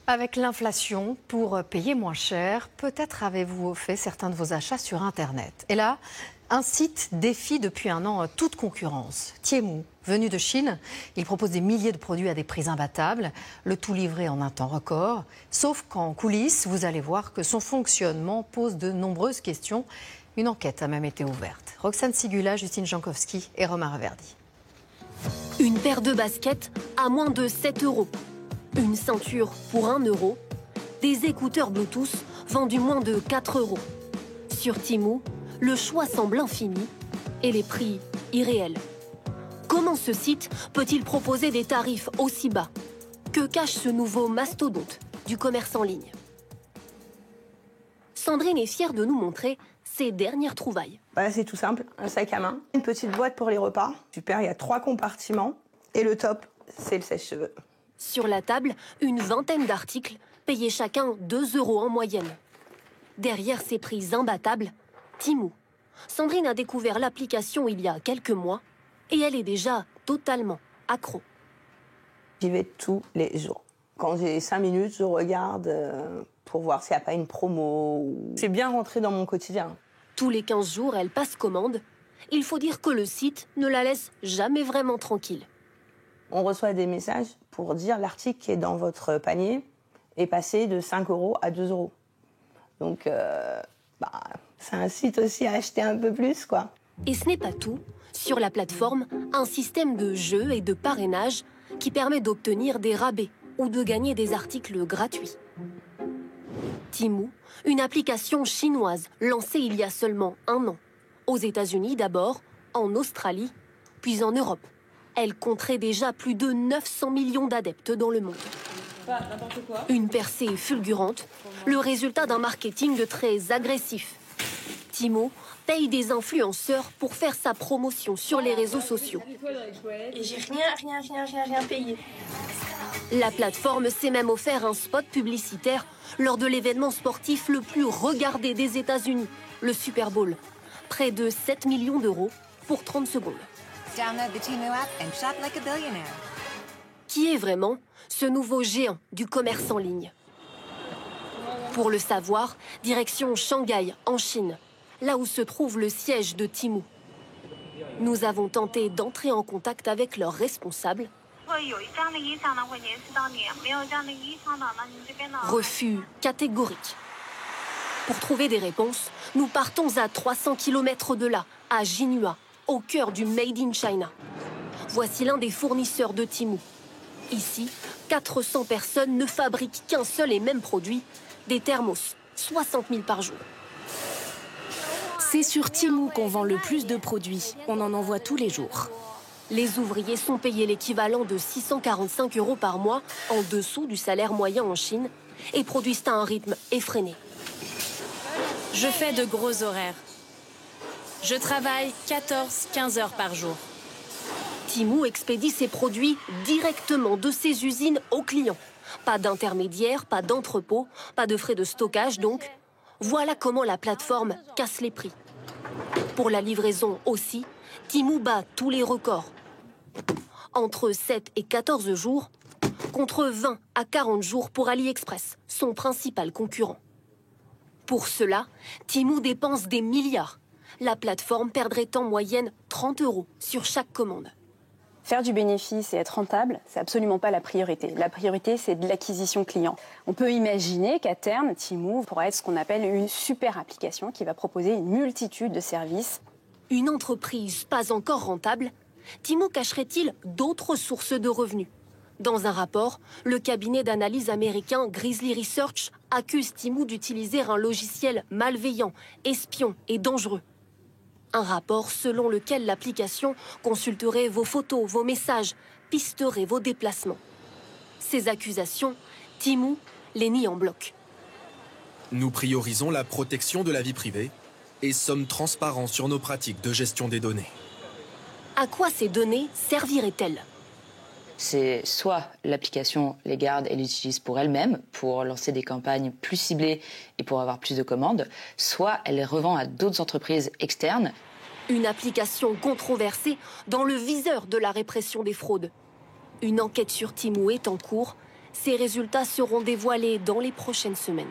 Avec l'inflation, pour payer moins cher, peut-être avez-vous fait certains de vos achats sur Internet. Et là, un site défie depuis un an toute concurrence. Temu, venu de Chine, il propose des milliers de produits à des prix imbattables, le tout livré en un temps record. Sauf qu'en coulisses, vous allez voir que son fonctionnement pose de nombreuses questions. Une enquête a même été ouverte. Roxane Sigula, Justine Jankowski et Romain Reverdy. Une paire de baskets à moins de 7 €. Une ceinture pour 1 €. Des écouteurs Bluetooth vendus moins de 4 €. Sur Temu, le choix semble infini et les prix irréels. Comment ce site peut-il proposer des tarifs aussi bas? Que cache ce nouveau mastodonte du commerce en ligne? Sandrine est fière de nous montrer ses dernières trouvailles. C'est tout simple, un sac à main, une petite boîte pour les repas. Super, il y a 3 compartiments et le top, c'est le sèche-cheveux. Sur la table, une vingtaine d'articles, payés chacun 2 € en moyenne. Derrière ces prix imbattables, Temu. Sandrine a découvert l'application il y a quelques mois et elle est déjà totalement accro. J'y vais tous les jours. Quand j'ai 5 minutes, je regarde pour voir s'il n'y a pas une promo. C'est bien rentré dans mon quotidien. Tous les 15 jours, elle passe commande. Il faut dire que le site ne la laisse jamais vraiment tranquille. On reçoit des messages pour dire l'article qui est dans votre panier est passé de 5 € à 2 €. Donc, c'est un site aussi à acheter un peu plus, quoi. Et ce n'est pas tout. Sur la plateforme, un système de jeu et de parrainage qui permet d'obtenir des rabais ou de gagner des articles gratuits. Temu, une application chinoise lancée il y a seulement 1 an. Aux États-Unis d'abord, en Australie, puis en Europe. Elle compterait déjà plus de 900 millions d'adeptes dans le monde. Une percée fulgurante, le résultat d'un marketing très agressif. Temu paye des influenceurs pour faire sa promotion sur les réseaux sociaux. Et j'ai rien payé. La plateforme s'est même offert un spot publicitaire lors de l'événement sportif le plus regardé des États-Unis, le Super Bowl. Près de 7 millions d'euros pour 30 secondes. Download the Temu app and shop like a billionaire. Qui est vraiment ce nouveau géant du commerce en ligne? Pour le savoir, direction Shanghai, en Chine, là où se trouve le siège de Temu. Nous avons tenté d'entrer en contact avec leurs responsables. Refus catégorique. Pour trouver des réponses, nous partons à 300 km de là, à Jinhua, au cœur du Made in China. Voici l'un des fournisseurs de Temu. Ici, 400 personnes ne fabriquent qu'un seul et même produit, des thermos, 60 000 par jour. C'est sur Temu qu'on vend le plus de produits. On en envoie tous les jours. Les ouvriers sont payés l'équivalent de 645 € par mois, en dessous du salaire moyen en Chine, et produisent à un rythme effréné. Je fais de gros horaires. Je travaille 14-15 heures par jour. Temu expédie ses produits directement de ses usines aux clients. Pas d'intermédiaire, pas d'entrepôt, pas de frais de stockage donc. Voilà comment la plateforme casse les prix. Pour la livraison aussi, Temu bat tous les records. Entre 7 et 14 jours, contre 20 à 40 jours pour AliExpress, son principal concurrent. Pour cela, Temu dépense des milliards. La plateforme perdrait en moyenne 30 € sur chaque commande. Faire du bénéfice et être rentable, c'est absolument pas la priorité. La priorité, c'est de l'acquisition client. On peut imaginer qu'à terme, Temu pourra être ce qu'on appelle une super application qui va proposer une multitude de services. Une entreprise pas encore rentable, Temu cacherait-il d'autres sources de revenus? Dans un rapport, le cabinet d'analyse américain Grizzly Research accuse Temu d'utiliser un logiciel malveillant, espion et dangereux. Un rapport selon lequel l'application consulterait vos photos, vos messages, pisterait vos déplacements. Ces accusations, Temu les nie en bloc. Nous priorisons la protection de la vie privée et sommes transparents sur nos pratiques de gestion des données. À quoi ces données serviraient-elles? C'est soit l'application les garde et l'utilise pour elle-même, pour lancer des campagnes plus ciblées et pour avoir plus de commandes, soit elle les revend à d'autres entreprises externes. Une application controversée dans le viseur de la répression des fraudes. Une enquête sur Temu est en cours. Ces résultats seront dévoilés dans les prochaines semaines.